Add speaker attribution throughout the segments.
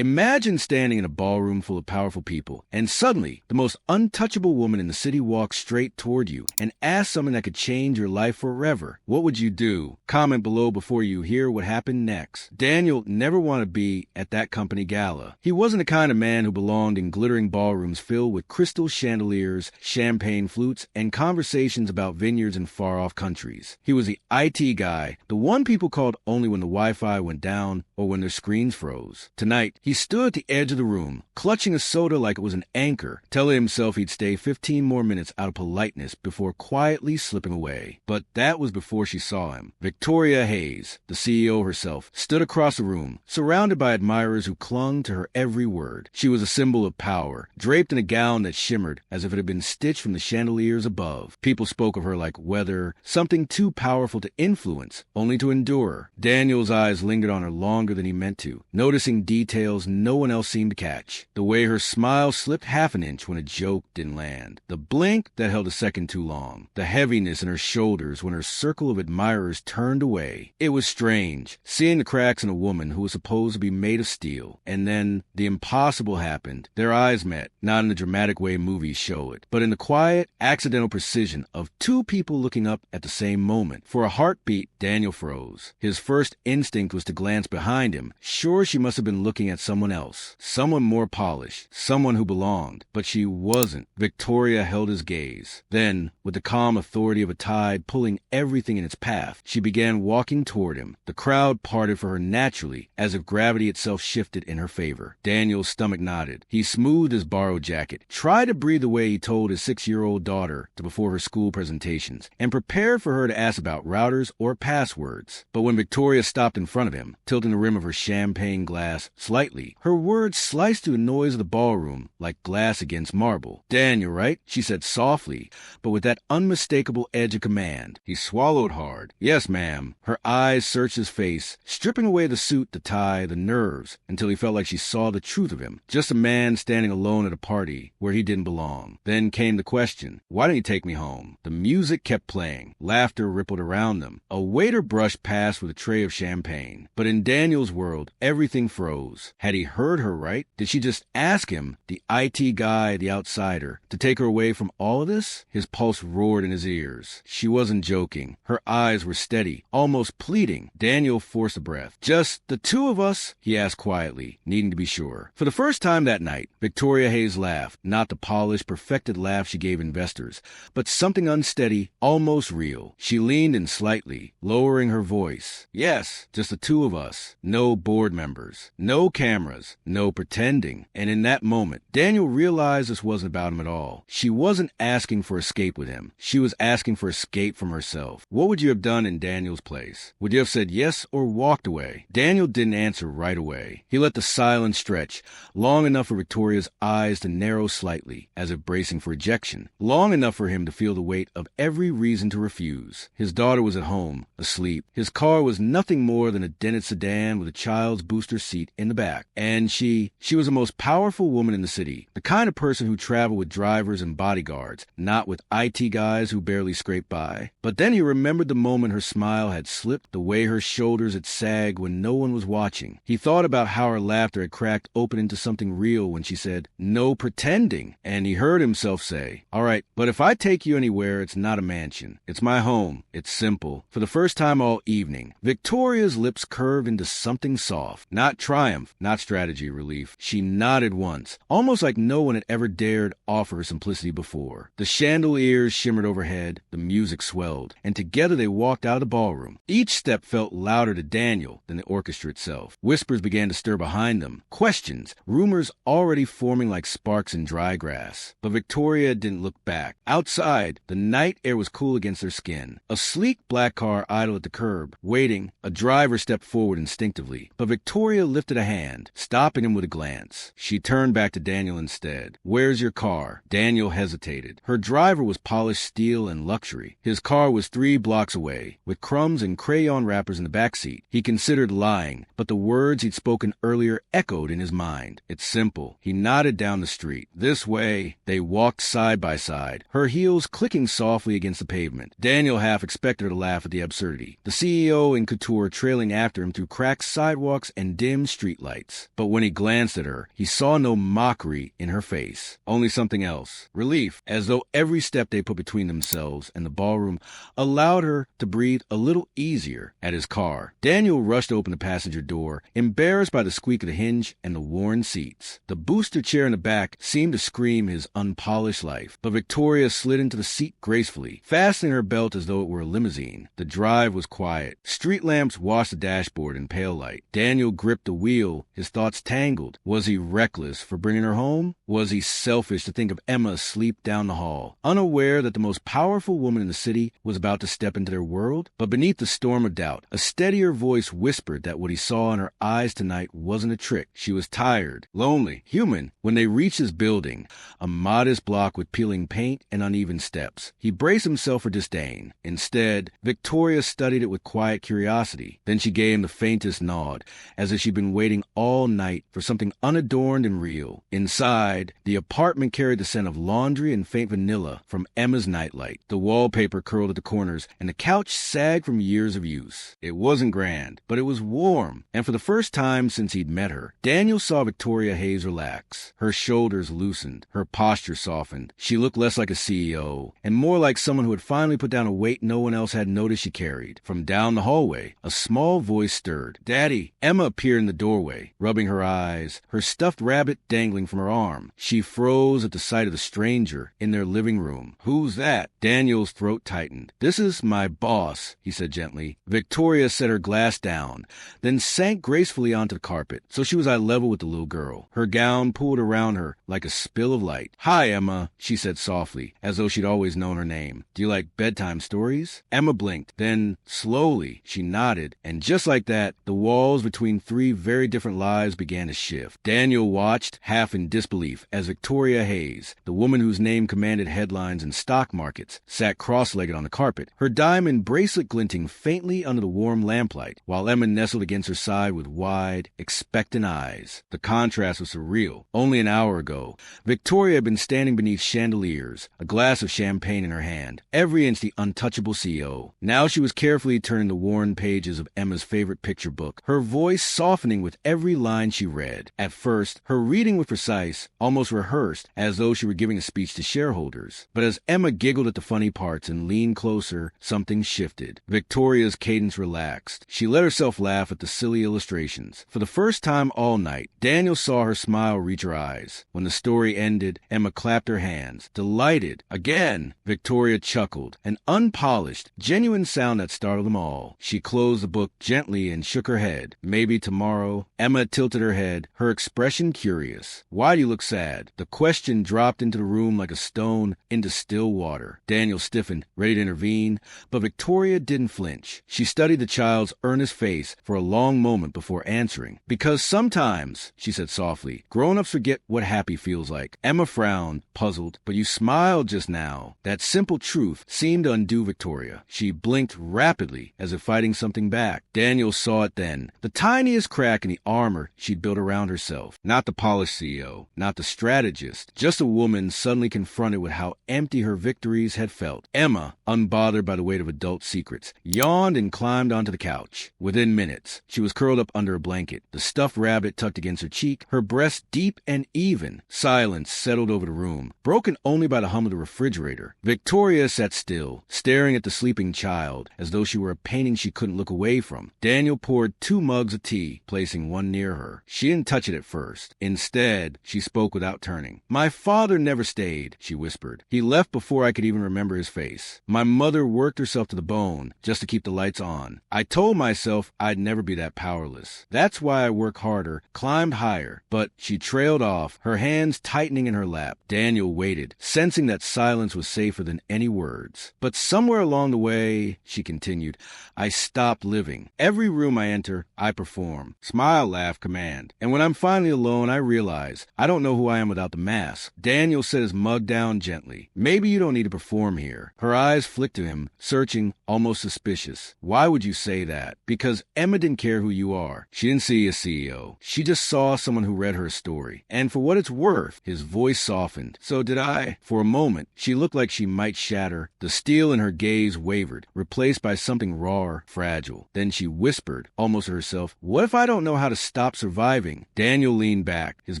Speaker 1: Imagine standing in a ballroom full of powerful people, and suddenly, the most untouchable woman in the city walks straight toward you and asks something that could change your life forever. What would you do? Comment below before you hear what happened next. Daniel never wanted to be at that company gala. He wasn't the kind of man who belonged in glittering ballrooms filled with crystal chandeliers, champagne flutes, and conversations about vineyards in far-off countries. He was the IT guy, the one people called only when the Wi-Fi went down or when their screens froze. Tonight, he stood at the edge of the room, clutching a soda like it was an anchor, telling himself he'd stay 15 more minutes out of politeness before quietly slipping away. But that was before she saw him. Victoria Hayes, the CEO herself, stood across the room, surrounded by admirers who clung to her every word. She was a symbol of power, draped in a gown that shimmered as if it had been stitched from the chandeliers above. People spoke of her like weather, something too powerful to influence, only to endure. Daniel's eyes lingered on her longer than he meant to, noticing details no one else seemed to catch. The way her smile slipped half an inch when a joke didn't land. The blink that held a second too long. The heaviness in her shoulders when her circle of admirers turned away. It was strange, seeing the cracks in a woman who was supposed to be made of steel. And then, the impossible happened. Their eyes met, not in the dramatic way movies show it, but in the quiet, accidental precision of two people looking up at the same moment. For a heartbeat, Daniel froze. His first instinct was to glance behind him, sure she must have been looking at someone else, someone more polished, someone who belonged, but she wasn't. Victoria held his gaze. Then, with the calm authority of a tide pulling everything in its path, she began walking toward him. The crowd parted for her naturally, as if gravity itself shifted in her favor. Daniel's stomach knotted. He smoothed his borrowed jacket, tried to breathe the way he told his 6-year-old daughter before her school presentations, and prepared for her to ask about routers or passwords. But when Victoria stopped in front of him, tilting the rim of her champagne glass slightly, her words sliced through the noise of the ballroom like glass against marble. "Daniel, right?" she said softly, but with that unmistakable edge of command. He swallowed hard. "Yes, ma'am." Her eyes searched his face, stripping away the suit, the tie, the nerves, until he felt like she saw the truth of him. Just a man standing alone at a party where he didn't belong. Then came the question, why didn't you take me home? The music kept playing. Laughter rippled around them. A waiter brushed past with a tray of champagne. But in Daniel's world, everything froze. Had he heard her right? Did she just ask him, the IT guy, the outsider, to take her away from all of this? His pulse roared in his ears. She wasn't joking. Her eyes were steady, almost pleading. Daniel forced a breath. "Just the two of us?" he asked quietly, needing to be sure. For the first time that night, Victoria Hayes laughed, not the polished, perfected laugh she gave investors, but something unsteady, almost real. She leaned in slightly, lowering her voice. "Yes, just the two of us. No board members. No cameras. No pretending." And in that moment, Daniel realized this wasn't about him at all. She wasn't asking for escape with him. She was asking for escape from herself. What would you have done in Daniel's place? Would you have said yes or walked away? Daniel didn't answer right away. He let the silence stretch, long enough for Victoria's eyes to narrow slightly, as if bracing for ejection, long enough for him to feel the weight of every reason to refuse. His daughter was at home, asleep. His car was nothing more than a dented sedan with a child's booster seat in the back. And she was the most powerful woman in the city, the kind of person who traveled with drivers and bodyguards, not with IT guys who barely scraped by. But then he remembered the moment her smile had slipped, the way her shoulders had sagged when no one was watching. He thought about how her laughter had cracked open into something real when she said, "No pretending." And he heard himself say, "All right, but if I take you anywhere, it's not a mansion. It's my home. It's simple." For the first time all evening, Victoria's lips curved into something soft. Not triumph, not strategy relief. She nodded once, almost like no one had ever dared offer her simplicity before. The chandeliers shimmered overhead, the music swelled, and together they walked out of the ballroom. Each step felt louder to Daniel than the orchestra itself. Whispers began to stir behind them. Questions, rumors already forming like sparks in dry grass. But Victoria didn't look back. Outside, the night air was cool against her skin. A sleek black car idled at the curb, waiting. A driver stepped forward instinctively, but Victoria lifted a hand, stopping him with a glance. She turned back to Daniel instead. "Where's your car?" Daniel hesitated. Her driver was polished steel and luxury. His car was 3 blocks away, with crumbs and crayon wrappers in the backseat. He considered lying, but the words he'd spoken earlier echoed in his mind. "It's simple." He nodded down the street. "This way." They walked side by side, her heels clicking softly against the pavement. Daniel half expected her to laugh at the absurdity. The CEO in couture trailing after him through cracked sidewalks and dim streetlights. minutes. But when he glanced at her, he saw no mockery in her face, only something else. Relief, as though every step they put between themselves and the ballroom allowed her to breathe a little easier at his car. Daniel rushed to open the passenger door, embarrassed by the squeak of the hinge and the worn seats. The booster chair in the back seemed to scream his unpolished life, but Victoria slid into the seat gracefully, fastening her belt as though it were a limousine. The drive was quiet. Street lamps washed the dashboard in pale light. Daniel gripped the wheel, his thoughts tangled. Was he reckless for bringing her home? Was he selfish to think of Emma asleep down the hall, unaware that the most powerful woman in the city was about to step into their world? But beneath the storm of doubt, a steadier voice whispered that what he saw in her eyes tonight wasn't a trick. She was tired, lonely, human. When they reached his building, a modest block with peeling paint and uneven steps, he braced himself for disdain. Instead, Victoria studied it with quiet curiosity. Then she gave him the faintest nod, as if she'd been waiting all night for something unadorned and real. Inside, the apartment carried the scent of laundry and faint vanilla from Emma's nightlight. The wallpaper curled at the corners, and the couch sagged from years of use. It wasn't grand, but it was warm, and for the first time since he'd met her, Daniel saw Victoria Hayes relax. Her shoulders loosened, her posture softened. She looked less like a CEO, and more like someone who had finally put down a weight no one else had noticed she carried. From down the hallway, a small voice stirred. "Daddy!" Emma appeared in the doorway, rubbing her eyes, her stuffed rabbit dangling from her arm. She froze at the sight of the stranger in their living room. "Who's that?" Daniel's throat tightened. "This is my boss," he said gently. Victoria set her glass down, then sank gracefully onto the carpet, so she was eye level with the little girl. Her gown pulled around her like a spill of light. "Hi, Emma," she said softly, as though she'd always known her name. "Do you like bedtime stories?" Emma blinked. Then, slowly, she nodded, and just like that, the walls between three very different lives began to shift. Daniel watched, half in disbelief, as Victoria Hayes, the woman whose name commanded headlines in stock markets, sat cross-legged on the carpet, her diamond bracelet glinting faintly under the warm lamplight, while Emma nestled against her side with wide, expectant eyes. The contrast was surreal. Only an hour ago, Victoria had been standing beneath chandeliers, a glass of champagne in her hand, every inch the untouchable CEO. Now she was carefully turning the worn pages of Emma's favorite picture book, her voice softening with every line she read. At first, her reading was precise, almost rehearsed, as though she were giving a speech to shareholders. But as Emma giggled at the funny parts and leaned closer, something shifted. Victoria's cadence relaxed. She let herself laugh at the silly illustrations. For the first time all night, Daniel saw her smile reach her eyes. When the story ended, Emma clapped her hands, delighted. Again, Victoria chuckled, an unpolished, genuine sound that startled them all. She closed the book gently and shook her head. "Maybe tomorrow." Emma tilted her head, her expression curious. "Why do you look sad?" The question dropped into the room like a stone into still water. Daniel stiffened, ready to intervene, but Victoria didn't flinch. She studied the child's earnest face for a long moment before answering. "Because sometimes," she said softly, "grown-ups forget what happy feels like." Emma frowned, puzzled. "But you smiled just now." That simple truth seemed to undo Victoria. She blinked rapidly, as if fighting something back. Daniel saw it then, the tiniest crack in the armor she'd built around herself. Not the polished CEO, not the strategist, just a woman suddenly confronted with how empty her victories had felt. Emma, unbothered by the weight of adult secrets, yawned and climbed onto the couch. Within minutes, she was curled up under a blanket, the stuffed rabbit tucked against her cheek, her breast deep and even. Silence settled over the room, broken only by the hum of the refrigerator. Victoria sat still, staring at the sleeping child, as though she were a painting she couldn't look away from. Daniel poured 2 mugs of tea, placing one near her. She didn't touch it at first. Instead, she spoke without turning. "My father never stayed," she whispered. "He left before I could even remember his face. My mother worked herself to the bone just to keep the lights on. I told myself I'd never be that powerless. That's why I work harder, climbed higher." But she trailed off, her hands tightening in her lap. Daniel waited, sensing that silence was safer than any words. "But somewhere along the way," she continued, "I stopped living. Every room I enter, I perform. Smile, laugh, command. And when I'm finally alone, I realize I don't know who I am without the mask." Daniel set his mug down gently. "Maybe you don't need to perform here." Her eyes flicked to him, searching, almost suspicious. "Why would you say that?" "Because Emma didn't care who you are. She didn't see a CEO. She just saw someone who read her story. And for what it's worth," his voice softened, "so did I." For a moment, she looked like she might shatter. The steel in her gaze wavered, replaced by something raw, fragile. Then she whispered, almost to herself, "What if I don't know how to stop stop surviving. Daniel leaned back, his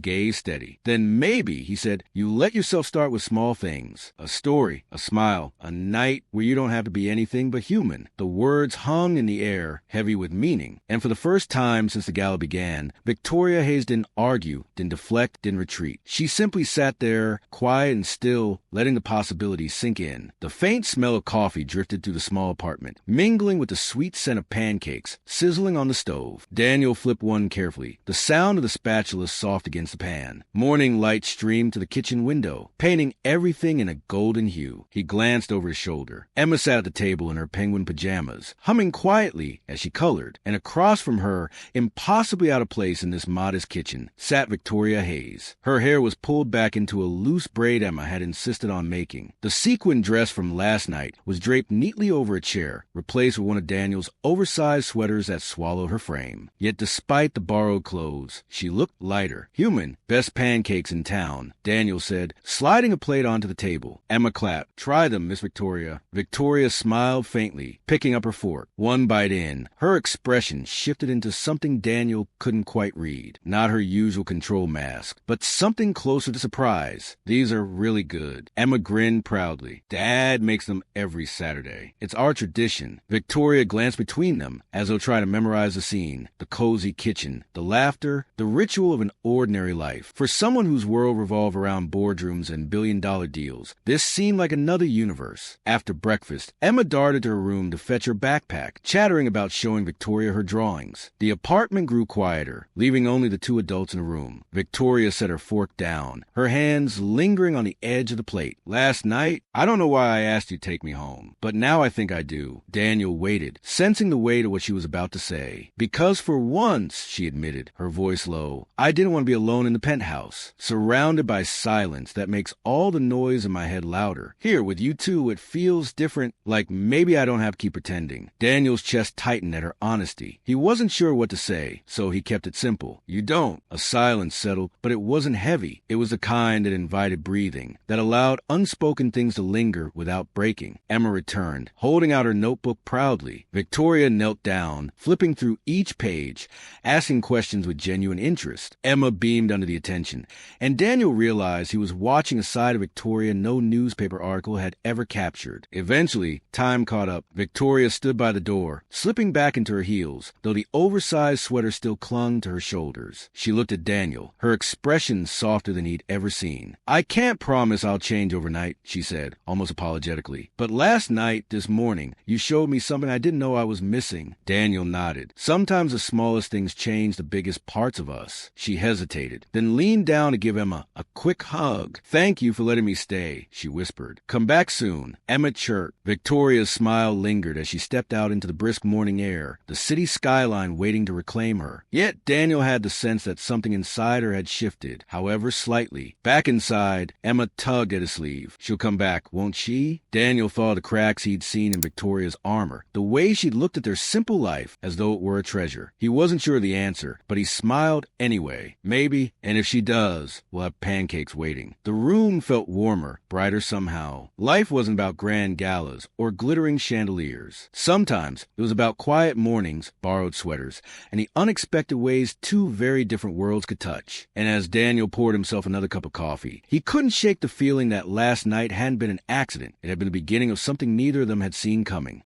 Speaker 1: gaze steady. Then maybe, he said, you let yourself start with small things. A story, a smile, a night where you don't have to be anything but human. The words hung in the air, heavy with meaning. And for the first time since the gala began, Victoria Hayes didn't argue, didn't deflect, didn't retreat. She simply sat there, quiet and still, letting the possibilities sink in. The faint smell of coffee drifted through the small apartment, mingling with the sweet scent of pancakes sizzling on the stove. Daniel flipped one carefully, the sound of the spatula soft against the pan. Morning light streamed to the kitchen window, painting everything in a golden hue. He glanced over his shoulder. Emma sat at the table in her penguin pajamas, humming quietly as she colored, and across from her, impossibly out of place in this modest kitchen, sat Victoria Hayes. Her hair was pulled back into a loose braid Emma had insisted on making. The sequin dress from last night was draped neatly over a chair, replaced with one of Daniel's oversized sweaters that swallowed her frame. Yet despite the borrowed clothes, she looked lighter, human. Best pancakes in town, Daniel said, sliding a plate onto the table. Emma clapped. Try them, Miss Victoria. Victoria smiled faintly, picking up her fork. One bite in, her expression shifted into something Daniel couldn't quite read. Not her usual control mask, but something closer to surprise. These are really good. Emma grinned proudly. Dad makes them every Saturday. It's our tradition. Victoria glanced between them, as though trying to memorize the scene, the cozy kitchen, the laughter, the ritual of an ordinary life. For someone whose world revolved around boardrooms and billion-dollar deals, this seemed like another universe. After breakfast, Emma darted to her room to fetch her backpack, chattering about showing Victoria her drawings. The apartment grew quieter, leaving only the two adults in the room. Victoria set her fork down, her hands lingering on the edge of the plate. Last night, I don't know why I asked you to take me home, but now I think I do. Daniel waited, sensing the weight of what she was about to say. Because for once, she admitted, her voice low, I didn't want to be alone in the penthouse, surrounded by silence that makes all the noise in my head louder. Here, with you two, it feels different, like maybe I don't have to keep pretending. Daniel's chest tightened at her honesty. He wasn't sure what to say, so he kept it simple. You don't. A silence settled, but it wasn't heavy. It was the kind that invited breathing, that allowed unspoken things to linger without breaking. Emma returned, holding out her notebook proudly. Victoria knelt down, flipping through each page, asking questions with genuine interest. Emma beamed under the attention, and Daniel realized he was watching a side of Victoria no newspaper article had ever captured. Eventually, time caught up. Victoria stood by the door, slipping back into her heels, though the oversized sweater still clung to her shoulders. She looked at Daniel, her expression softer than he'd ever seen. I can't promise I'll change overnight, she said, almost apologetically. But last night, this morning, you showed me something I didn't know I was missing. Daniel nodded. Sometimes the smallest things change the biggest parts of us. She hesitated, then leaned down to give Emma a quick hug. Thank you for letting me stay, she whispered. Come back soon. Emma chirped. Victoria's smile lingered as she stepped out into the brisk morning air, the city skyline waiting to reclaim her. Yet Daniel had the sense that something inside her had shifted, however slightly. Back inside, Emma tugged at his sleeve. She'll come back, won't she? Daniel thought of the cracks he'd seen in Victoria's armor, the way she'd looked at their simple life as though it were a treasure. He wasn't sure of the answer, but he smiled anyway. Maybe, and if she does, we'll have pancakes waiting. The room felt warmer, brighter somehow. Life wasn't about grand galas or glittering chandeliers. Sometimes it was about quiet mornings, borrowed sweaters, and the unexpected ways two very different worlds could touch. And as Daniel poured himself another cup of coffee, he couldn't shake the feeling that last night hadn't been an accident. It had been the beginning of something neither of them had seen coming.